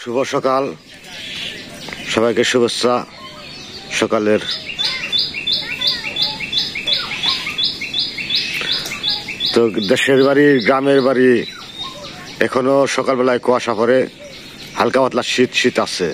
শুভ সকাল, সবাইকে শুভেচ্ছা সকালের। তো দেশের বাড়ি গ্রামের বাড়ি এখনো সকালবেলায় কুয়াশা পড়ে, হালকা পাতলা শীত শীত আছে।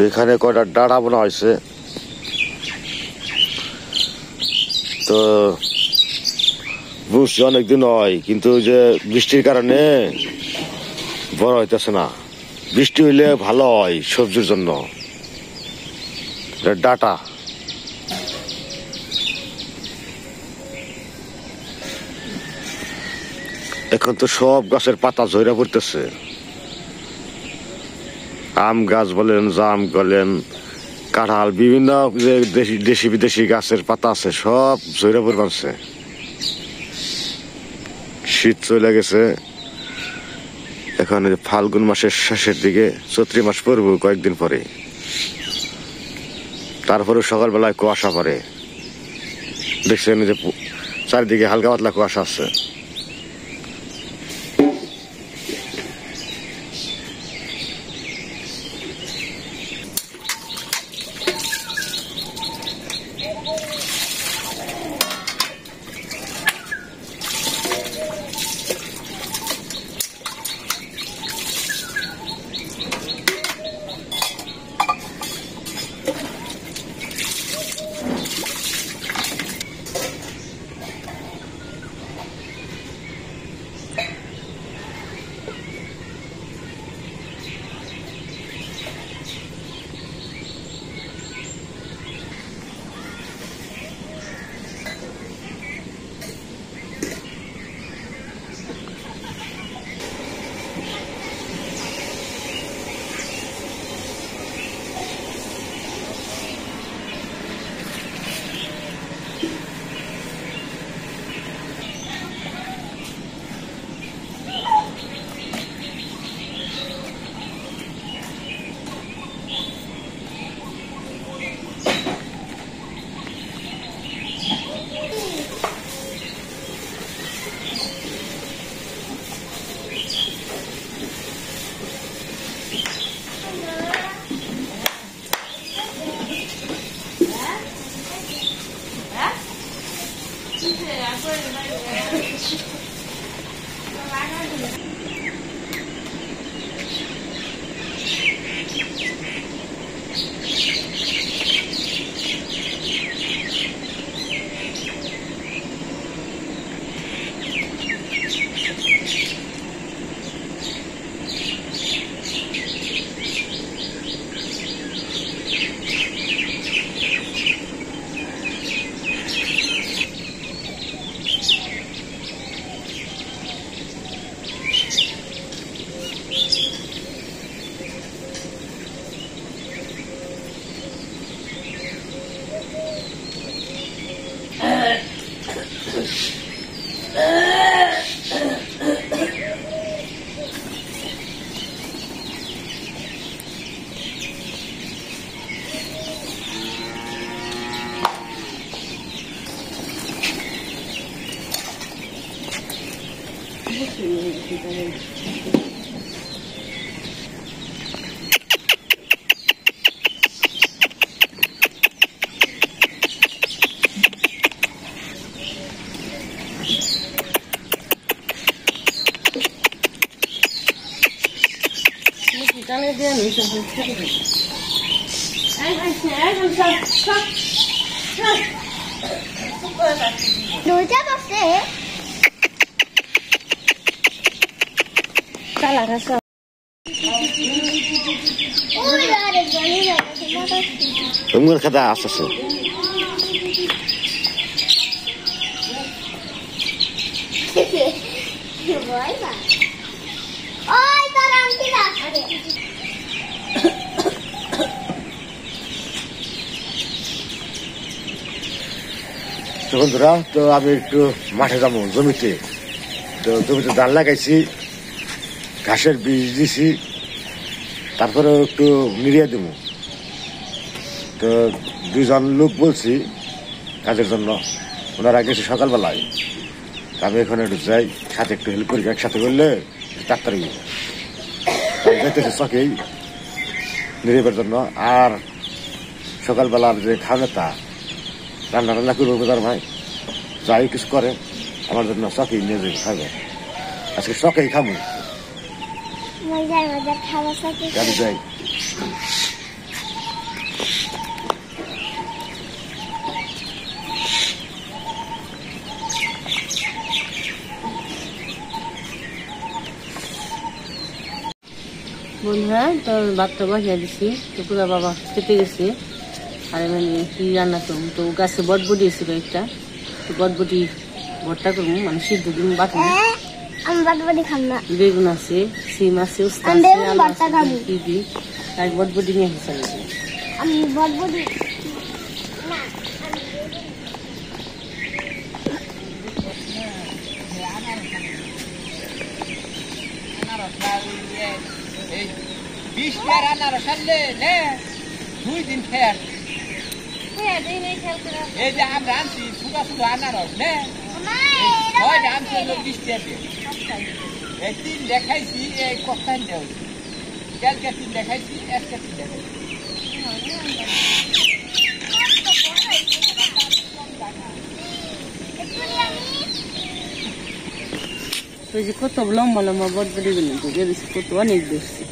এখানে কয়টা ডাঁড়া বোনা হয়েছে, তো বুঝছি অনেকদিন হয়, কিন্তু যে বৃষ্টির কারণে বড় হইতেছে না। বৃষ্টি হইলে ভালো হয় সবজির জন্য। ডাটা এখন তো সব গাছের পাতা ঝরে পড়তেছে। আম গাছ বলেন, জাম বলেন, কাঁঠাল, বিভিন্ন যে দেশি বিদেশি গাছের পাতা আছে সব ঝরে পড়ছে। শীত চলে গেছে, এখন ফাল্গুন মাসের শেষের দিকে, চৈত্র মাস পড়ব কয়েকদিন পরে। তারপরে সকালবেলায় কুয়াশা পড়ে, দেখছেন যে চারিদিকে হালকা পাতলা কুয়াশা আছে। দুইটা বসে চালা ঘাস তোমার খাতা আসতেছে তো বন্ধুরা, তো আমি একটু মাঠে যাবো জমিতে। তো জমিতে ধান লাগাইছি, ঘাসের বীজ দিছি, তারপরে একটু নিড়িয়ে দেবো। তো 2জন লোক বলছি কাজের জন্য, ওনারা গেছে সকালবেলায়। আমি এখন একটু যাই, সাথে একটু হেল্প করি, একসাথে করলে তাড়াতাড়ি যাইতেছে চকেই নিড়িবার জন্য। আর সকালবেলার যে খাওয়া তা রান্না টান্না করবো বোঝার ভাই, যাই কিছু করে আমার জন্য চকেই নিয়ে যাই খাবো। আজকে চকেই খাবো, আমি যাই। বন্ধুরা, তো ভাতটা বসিয়ে দিছি। তো পুরা বাবা খেতে গেছে। আর মানে কি রান্না করবো, তো গাছে বটবটি এসে কয়েকটা, তো বটবটি ভর্তা করবো, মানে সিদ্ধ দিন বাটবো। আমি বটবটি খাম না। বেগুন আছে, সিম আছে, উস্তা আমি আছে, বেগুন আলু ভর্তা আছে, খাবো। দিদি আর বটবটি নিয়ে এসে আমি বটবটি না, এই 20 টাকার আনারস আনলে নে 2 দিন ফের। এই যে আমরা আনছি ছোট ছোট আনারস নে, ওই আনছি 20 টাকা। এই 3 দেখাইছি, এই কস্তান দেও কালকে 3 দেখাইছি, আজকে 3 দেখাইছি। তো যে কত লম্বা লম্বা বটবটি গুলো তো বেরিয়েছে, কত অনেক বেশি।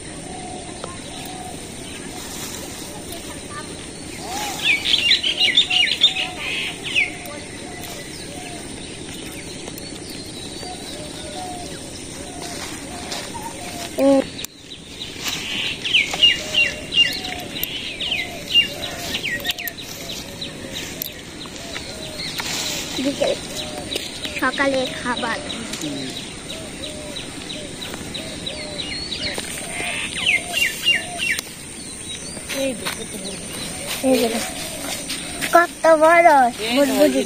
সকালে খাবার কত বড় বটবটি।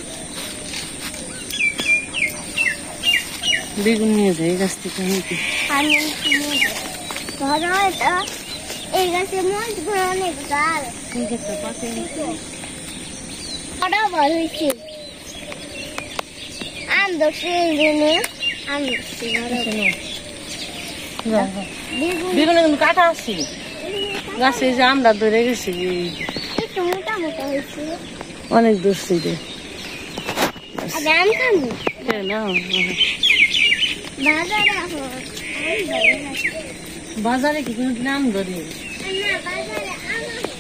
বেগুন নিয়ে যায় গাছ থেকে অনেকে। আমি ধরো এটা, এই গাছে মরিচ গুলো অনেক ডাল। ঠিক আছে, পাশে বড় বড় হয়েছে। আম ধরছি এই জন্য আম ধরছি বেগুনে কিন্তু কাটা আছে গাছে, যে আমরা ধরে গেছি একটু মোটা মোটা হয়েছে। অনেক দূর থেকে। আমি আম খাবো না, বাজারে এখন বাজারে কি কোনোদিন আম ধরে? না, বাজারে আম আছে।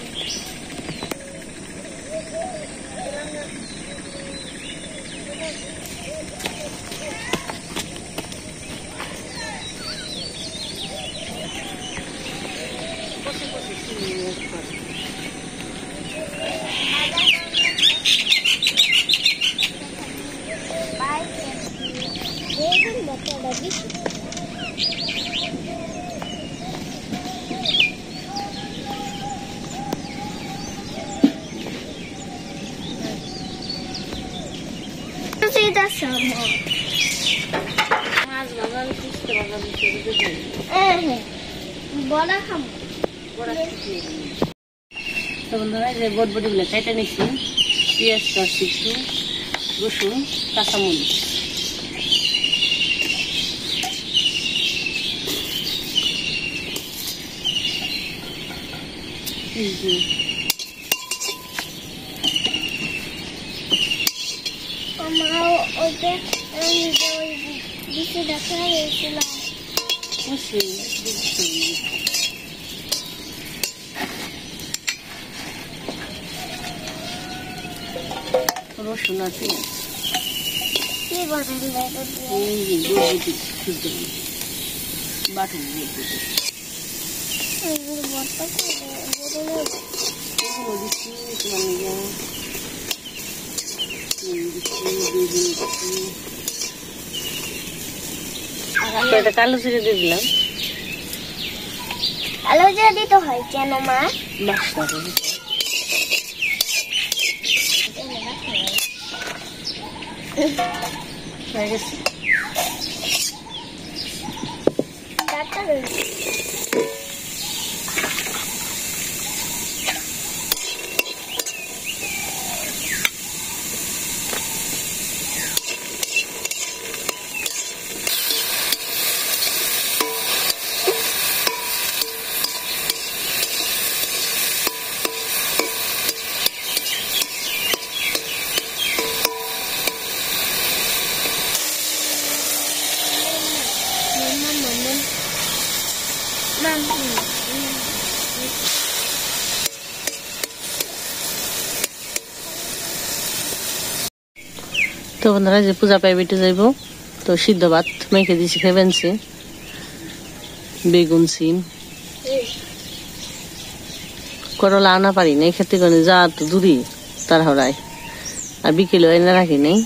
বেগুন ভর্তাটা দিছি। মাছ বাজারে সুস্থ বাজারে বড়া খাবো। তো বন্ধুরা, যে বটবটি গুলো কেটে নিচ্ছি, পেঁয়াজ কাটছি, একটু রসুন, কাঁচামরিচ, আমার ওইটা দিতে দেখা হয়েছিলাম। রসুন আছে, কি বলেন বটবটি সিদ্ধ বাটুন দিয়ে ভর্তা করে এটা কালো জিরে দিয়ে দিলাম। আলো যে দিতে হয় কেন মা? বাসটা হয়ে গেছে। তো বন্ধুরা যে পূজা পাই বেটে যাইব, তো সিদ্ধ ভাত মেখে দিছি খেবেনছে, বেগুন সিম করলা আনা পারি না খেতে করে যা তো দূরি তার হরায়, আর বিকেলে এনে রাখি নেই।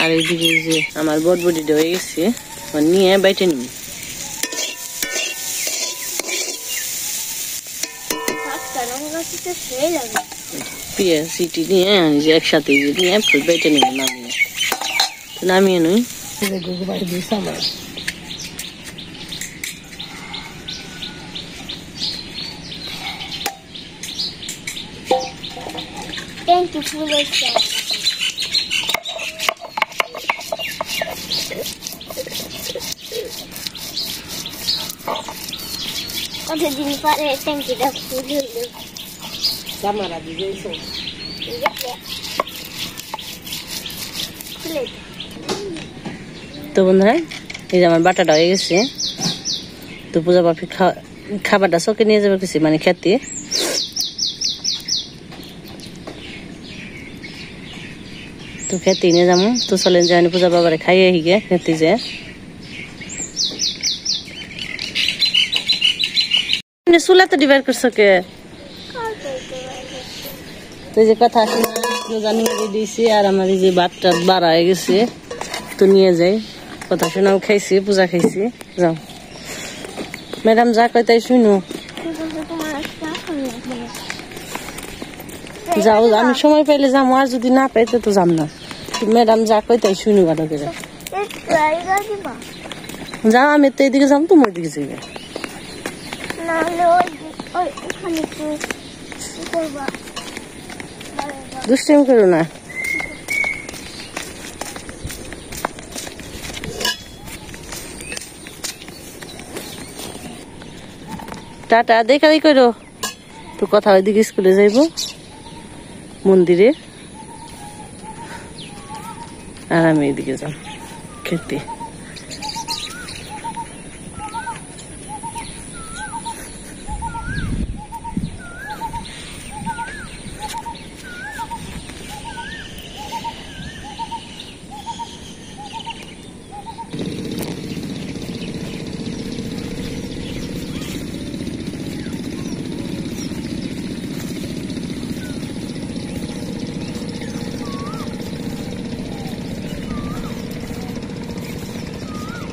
আর এইদিকে যে আমার বটবটিটা হয়ে গেছে, নিয়ে বাইটে নিবি। পেঁয়াজ সিটি নিয়ে যে একসাথে নিয়ে বেটে নিবি, নামিয়ে নই আমার। কতদিন পরে ট্যাঙ্কিটা ফুল হইল। জামারা দিয়ে তো বন্ধুরা এই যে আমার বাটাটা হয়ে গেছে। তো পূজা পাপি খাবারটা চকে নিয়ে যাবে কিছু মানে খেতে। তো খেতে নিয়ে যাবো, তো চলেন যাই পূজা বাবারে খাইয়ে হিগে খেতে যে চুলা তো ডিভাইড করছো কে? তো যে কথা আছে জানি দিয়েছি, আর আমার এই যে ভাতটা বাড়া হয়ে গেছে, তো নিয়ে যাই। কথা শোনাও খাইছি, পূজা খাইছি। যাও ম্যাডাম যা কয় তাই শুনো। যাও, আমি সময় পাইলে যাবো, আর যদি না পাইতে তো যাম না। ম্যাডাম যা কয় তাই শুনি ভালো করে। যাও, আমি তো এইদিকে যাম, তুমি ওইদিকে যাবে। দুষ্টাইম করো না। টাটা, দেখাই করো। তো কথা ওইদিকে স্কুলে যাইব, মন্দিরে, আর আমি এইদিকে যাব খেতে।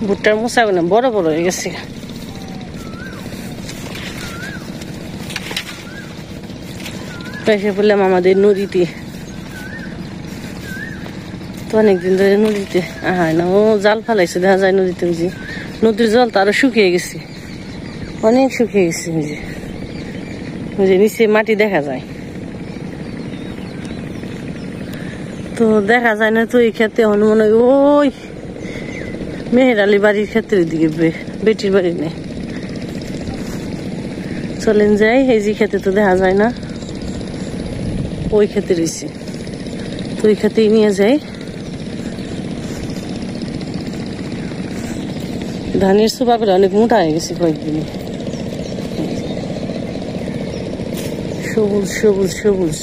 ভুট্টার মোচাগুলো বড় বড় হয়ে গেছে। এসে পড়লাম আমাদের নদীতে। তো অনেকদিন ধরে নদীতে আহায় না, ও জাল ফালাইছে দেখা যায় নদীতে। বুঝি নদীর জল তো আরো শুকিয়ে গেছে, অনেক শুকিয়ে গেছে। বুঝি নিচে মাটি দেখা যায়, তো দেখা যায় না। তো এই ক্ষেত্রে এখন মনে হয় ওই মেহের আলী বাড়ির ক্ষেত্রের দিকে বেটির বাড়ি নেই। চলেন যাই, এই যে খেতে তো দেখা যায় না, ওই খেতে রয়েছে, তো ওই খেতেই নিয়ে যাই। ধানের সুপাগুলো অনেক মোটা হয়ে গেছে কয়েকদিনে, সবুজ সবুজ সবুজ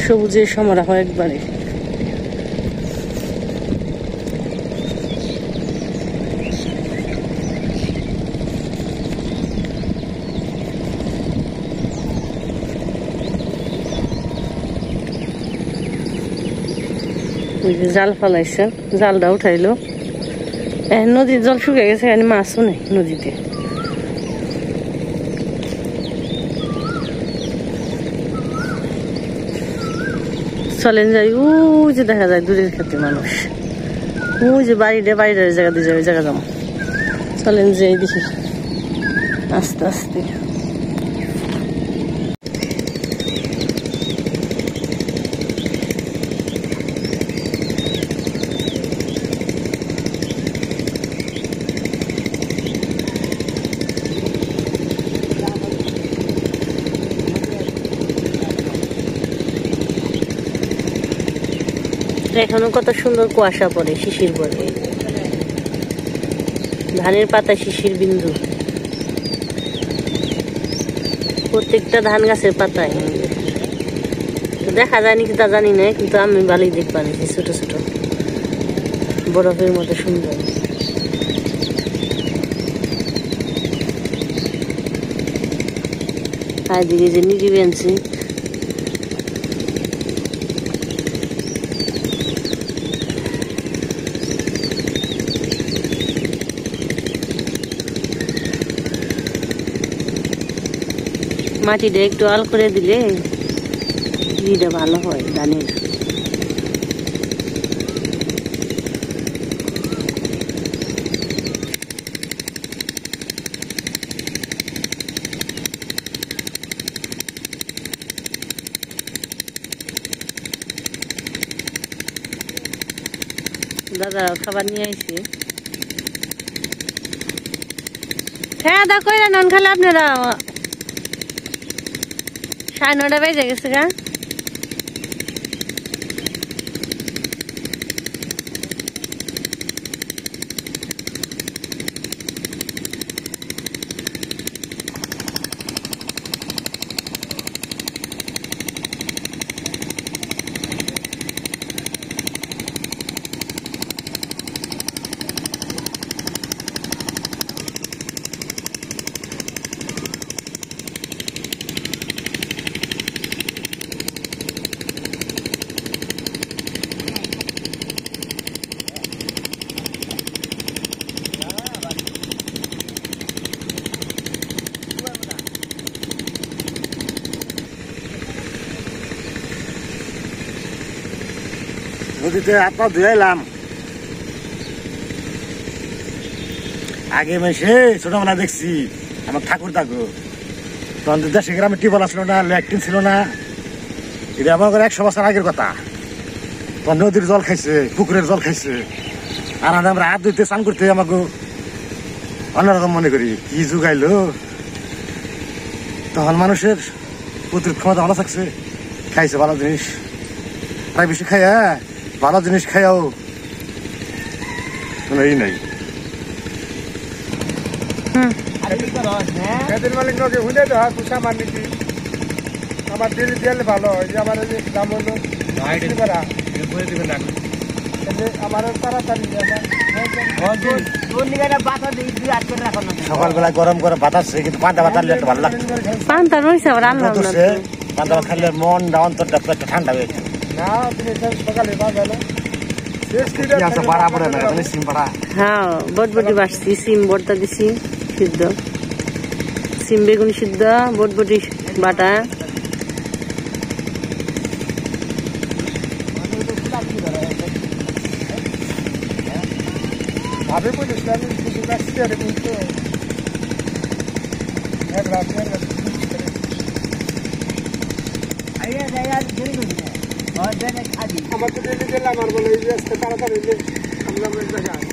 সবুজের সমারোহ একবারে। ওই যে জাল ফালাইছে, জালটা উঠাইলো। নদীর জল শুকিয়ে গেছে, এখানে মাছও নেই নদীতে। চলেন যাই, ওই যে দেখা যায় দূরের ক্ষেত্রে মানুষ, ওই যে বাড়িটার জায়গা দিয়ে যাবে, ওই জায়গা যাবো। চলেন যাই দেখি আস্তে আস্তে। এখনো কত সুন্দর কুয়াশা পড়ে, শিশির পড়ে, ধানের পাতা শিশির বিন্দু, প্রত্যেকটা ধান গাছের পাতায়। দেখা যায়নি কি তা জানি না, কিন্তু আমি ভালোই দেখতে পাচ্ছি, ছোট ছোট বরফের মতো সুন্দর। আর দিকে যে নিজি বেঞ্চি, মাটিটা একটু আল করে দিলে ইটা ভালো হয় ধানের। দাদা খাবার নিয়ে আইছে, হ্যাঁ দা কইরা নন খালে আপনারা। 9:30 বেজে গেছে গা। নদীতে হাত পা ধুয়ে এলাম। আগে মেশে ছোটবেলা দেখছি আমার ঠাকুর দাগো, তখন দেশে গ্রামে টিউবওয়েল আসলো না, ল্যাট্রিন ছিল না। এটা আমার 100 বছর আগের কথা। তখন নদীর জল খাইছে, পুকুরের জল খাইছে, আর আমরা হাত ধুইতে স্নান করতে আমাকে অন্যরকম মনে করি। কি যুগাইলো, তখন মানুষের প্রতিরোধ ক্ষমতা ভালো থাকছে, খাইছে ভালো জিনিস। তাই বেশি খাইয়া ভালো জিনিস খাইয়াও কোনো ই নাই। মালিক নকে হুঁড়ে তো হাত উষা মানি কি আমার দিলে দিলে ভালো হয় যে আমার দাম হলো আমার তাড়াতাড়ি সকালবেলা গরম করে বাতাস, কিন্তু পান্তা ভাত আনলে একটা ভালো লাগছে। পান্তা রয়েছে আবার আনলাম না। পান্তা ভাত খাইলে মন অন্তরটা একটা ঠান্ডা হয়ে যায়। না তুমি সকালে বাজালো হ্যাঁ বটবটি বাড়ছি, সিম ভর্তা দিছি সিদ্ধ, সিম বেগুন সিদ্ধ, বটবটি বাটা। ভাবে বলিস আমি শুধু কাটছি আর কিন্তু এক রাত আমার তো ডেলি গেলে আমার বলে এই আজকে তাড়াতাড়ি আমরা এক জায়গায়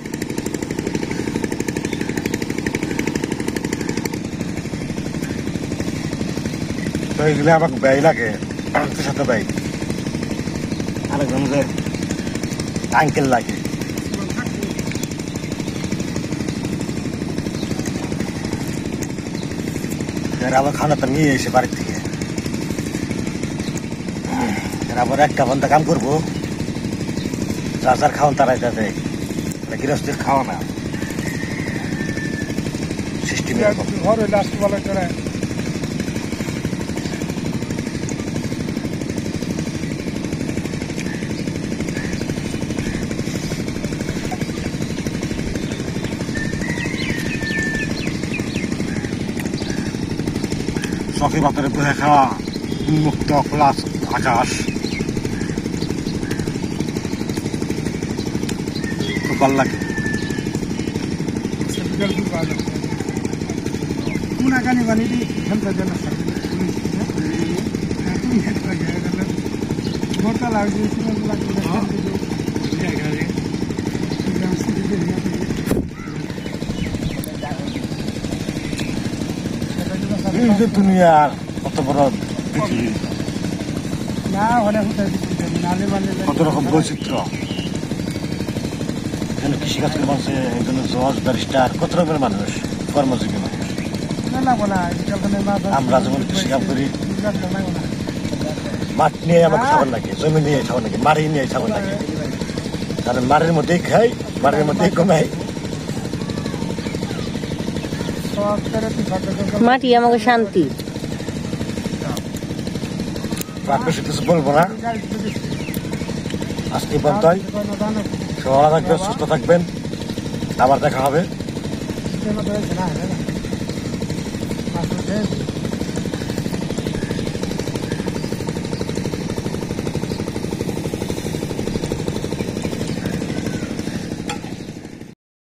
তো এইগুলো আমাকে ব্যয় লাগে, আনতে সাথে ব্যয়। আরেকজন যে আঙ্কেল লাগে, আবার খানাটা নিয়ে এসে বাড়ির থেকে। আবার একটা বন্ধা কাম করবো, যার খাওয়ান তারাই তাতে গৃহস্থের খাওয়া না সিস্টেম। ঘর হইলে আসতে ভালো করে চকের পাথরে বসে খাওয়া, মুক্ত খোলা আকাশ, খুব ভালো লাগে। বিকাল খুব ভালো কোন আগানি বানিয়ে খেলতে দেন মোটা লাগছে এই যে দুনিয়ার কত বড় পৃথিবী, না হলে নালে মানে কত রকম বৈচিত্র্য। এখানে কৃষিকাজ করে মানুষে একজন জজ, ব্যারিস্টার, কত রকমের মানুষ, কর্মজীবী মানুষ। না বলা আমরা যেমন কৃষিকাজ করি, মাঠ নিয়ে আমাকে খাবার লাগে, জমি নিয়ে খাবার লাগে, মাড়ি নিয়ে খাবার লাগে। কারণ মাড়ির মধ্যেই খাই, মাড়ির মধ্যেই কমাই। মাটি আমাকে শান্তি। আর বেশি কিছু বলবো না, আজকে পর্যন্তই। সবাই ভালো থাকবেন, সুস্থ থাকবেন, আবার দেখা হবে। না